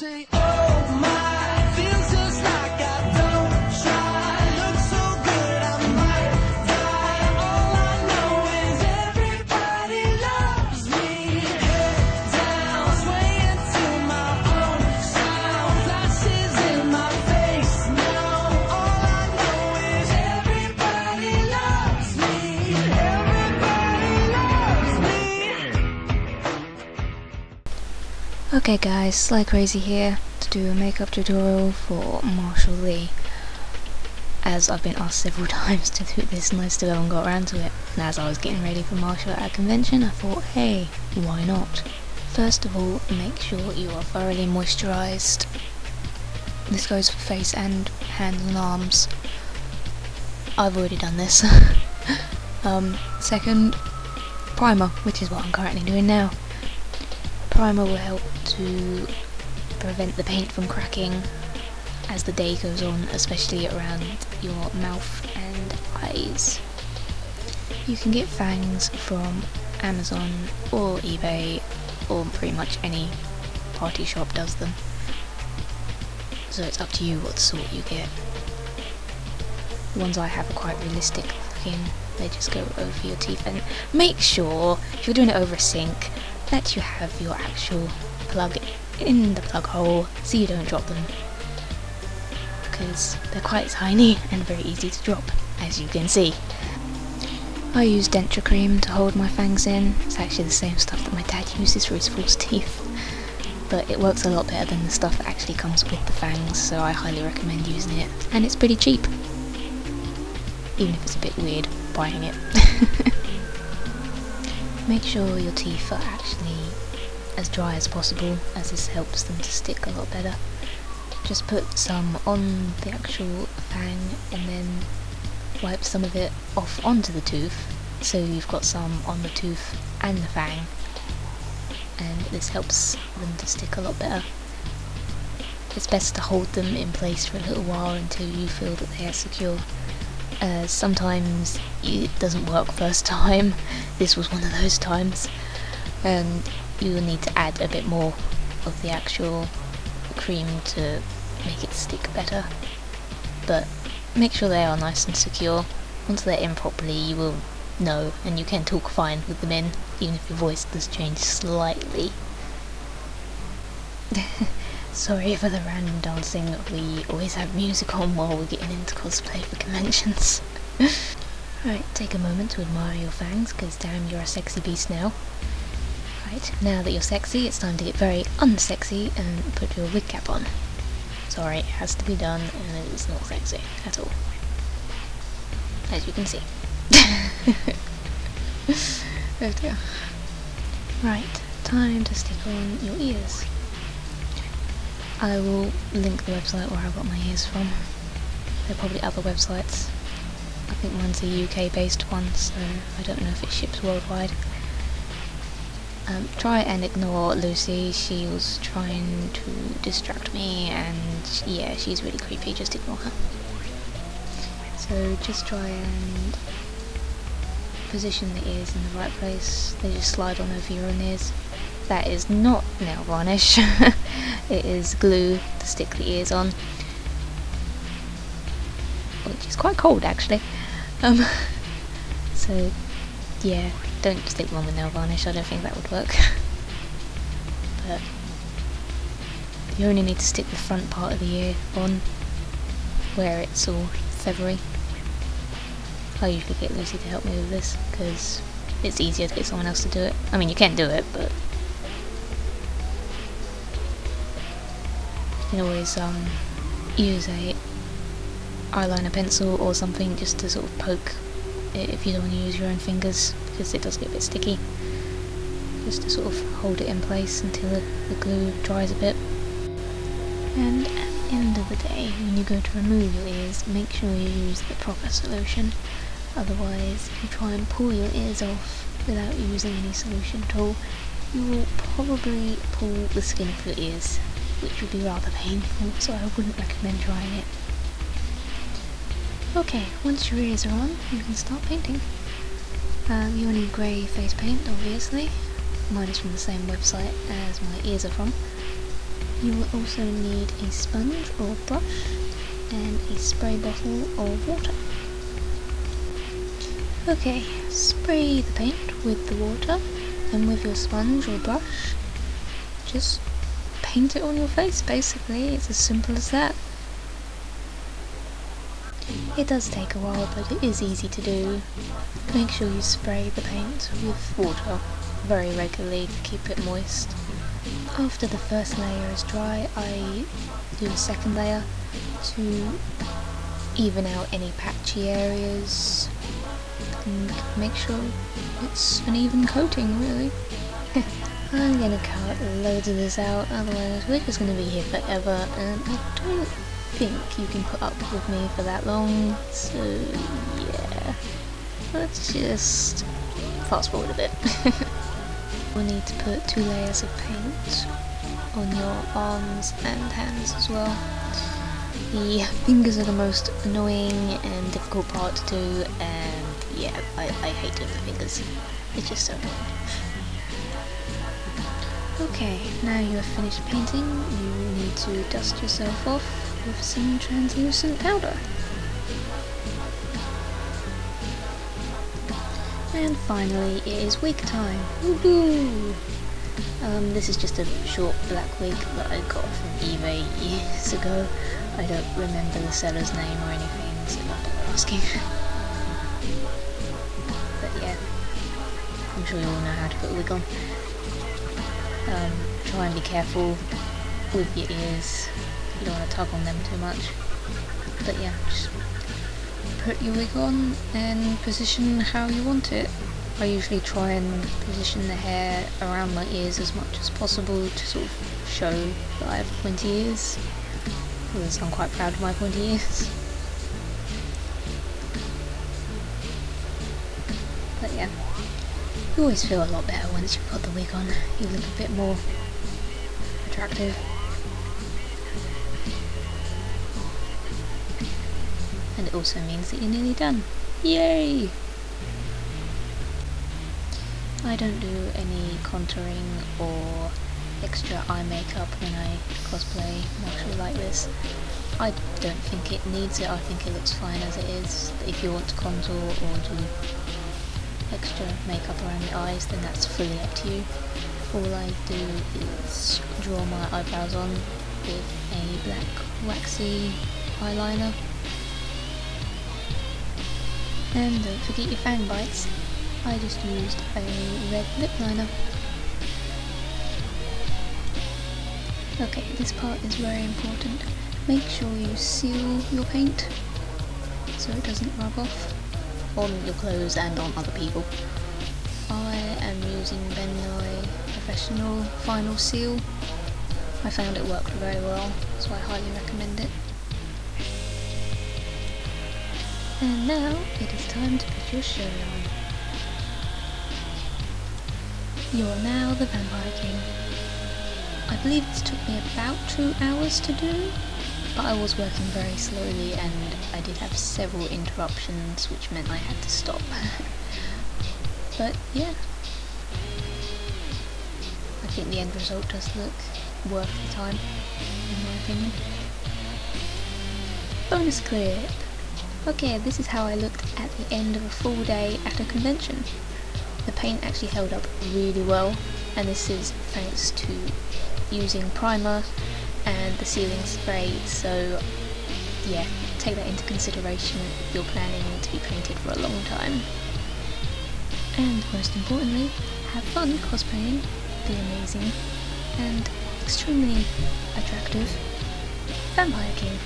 say, oh my, feels just like I don't try. Look so good, I might die. All I know is everybody loves me. Head down, swaying to my own sound. Flashes in my face now. All I know is everybody loves me. Everybody loves me. Okay guys, Sly Crazy here to do a makeup tutorial for Marshall Lee. As I've been asked several times to do this and I still haven't got around to it. And as I was getting ready for Marshall at a convention, I thought, hey, why not? First of all, make sure you are thoroughly moisturised. This goes for face and hands and arms. I've already done this. Second, primer, which is what I'm currently doing now. Primer will help to prevent the paint from cracking as the day goes on, especially around your mouth and eyes. You can get fangs from Amazon or eBay, or pretty much any party shop does them. So it's up to you what sort you get. The ones I have are quite realistic looking, they just go over your teeth. And make sure, if you're doing it over a sink, that you have your actual plug in the plug hole so you don't drop them, because they're quite tiny and very easy to drop, as you can see. I use denture cream to hold my fangs in. It's actually the same stuff that my dad uses for his false teeth, but it works a lot better than the stuff that actually comes with the fangs, so I highly recommend using it, and it's pretty cheap, even if it's a bit weird buying it. Make sure your teeth are actually as dry as possible, as this helps them to stick a lot better. Just put some on the actual fang and then wipe some of it off onto the tooth, so you've got some on the tooth and the fang, and this helps them to stick a lot better. It's best to hold them in place for a little while until you feel that they are secure. Sometimes it doesn't work first time. This was one of those times, and you will need to add a bit more of the actual cream to make it stick better, but make sure they are nice and secure. Once they're in properly, you will know, and you can talk fine with them in, even if your voice does change slightly. Sorry for the random dancing, we always have music on while we're getting into cosplay for conventions. Right, take a moment to admire your fangs, because damn, you're a sexy beast now. Right, now that you're sexy, it's time to get very unsexy and put your wig cap on. Sorry, it has to be done, and it's not sexy at all, as you can see. Oh dear. Right, time to stick on your ears. I will link the website where I got my ears from. There are probably other websites. I think mine's a UK based one, so I don't know if it ships worldwide. Try and ignore Lucy, she was trying to distract me, and yeah, she's really creepy, just ignore her. So just try and position the ears in the right place. They just slide on over your own ears. That is not nail varnish, it is glue to stick the ears on, which is quite cold actually. So yeah, don't stick one with nail varnish, I don't think that would work. But you only need to stick the front part of the ear on, where it's all feathery. I usually get Lucy to help me with this, because it's easier to get someone else to do it. I mean, you can do it, but you can always use a eyeliner pencil or something just to sort of poke it if you don't want to use your own fingers, because it does get a bit sticky. Just to sort of hold it in place until the glue dries a bit. And at the end of the day, when you go to remove your ears, make sure you use the proper solution. Otherwise, if you try and pull your ears off without using any solution at all, you will probably pull the skin off your ears, which would be rather painful, so I wouldn't recommend trying it. Okay, once your ears are on, you can start painting. You'll need grey face paint, obviously. Mine is from the same website as my ears are from. You will also need a sponge or brush and a spray bottle of water. Okay, spray the paint with the water, and with your sponge or brush, just paint it on your face basically. It's as simple as that. It does take a while, but it is easy to do. Make sure you spray the paint with water very regularly to keep it moist. After the first layer is dry, I do a second layer to even out any patchy areas and make sure it's an even coating, really. I'm gonna cut loads of this out, otherwise we're just gonna be here forever, and I don't think you can put up with me for that long, so yeah. Let's just fast forward a bit. We'll need to put 2 layers of paint on your arms and hands as well. The fingers are the most annoying and difficult part to do, and yeah, I hate doing the fingers. It's just so annoying. Okay, now you have finished painting, you need to dust yourself off with some translucent powder. And finally, it is wig time. Woohoo! This is just a short black wig that I got from eBay years ago. I don't remember the seller's name or anything, so don't bother asking. But yeah, I'm sure you all know how to put a wig on. Try and be careful with your ears. You don't want to tug on them too much. But yeah, just put your wig on and position how you want it. I usually try and position the hair around my ears as much as possible to sort of show that I have pointy ears, because I'm quite proud of my pointy ears. But yeah, you always feel a lot better once you've got the wig on. You look a bit more attractive. And it also means that you're nearly done. Yay! I don't do any contouring or extra eye makeup when I cosplay actually like this. I don't think it needs it, I think it looks fine as it is. If you want to contour or do extra makeup around the eyes, then that's fully up to you. All I do is draw my eyebrows on with a black waxy eyeliner. And don't forget your fang bites. I just used a red lip liner. Okay, this part is very important. Make sure you seal your paint so it doesn't rub off on your clothes and on other people. I am using Benoy Professional Final Seal. I found it worked very well, so I highly recommend it. And now it is time to put your shirt on. You are now the Vampire King. I believe this took me about 2 hours to do, but I was working very slowly and I did have several interruptions, which meant I had to stop. But yeah, I think the end result does look worth the time, in my opinion. Bonus clip! Okay, this is how I looked at the end of a full day at a convention. The paint actually held up really well, and this is thanks to using primer and the sealing spray, so yeah, take that into consideration if you're planning to be painted for a long time. And most importantly, have fun cosplaying the amazing and extremely attractive Vampire King.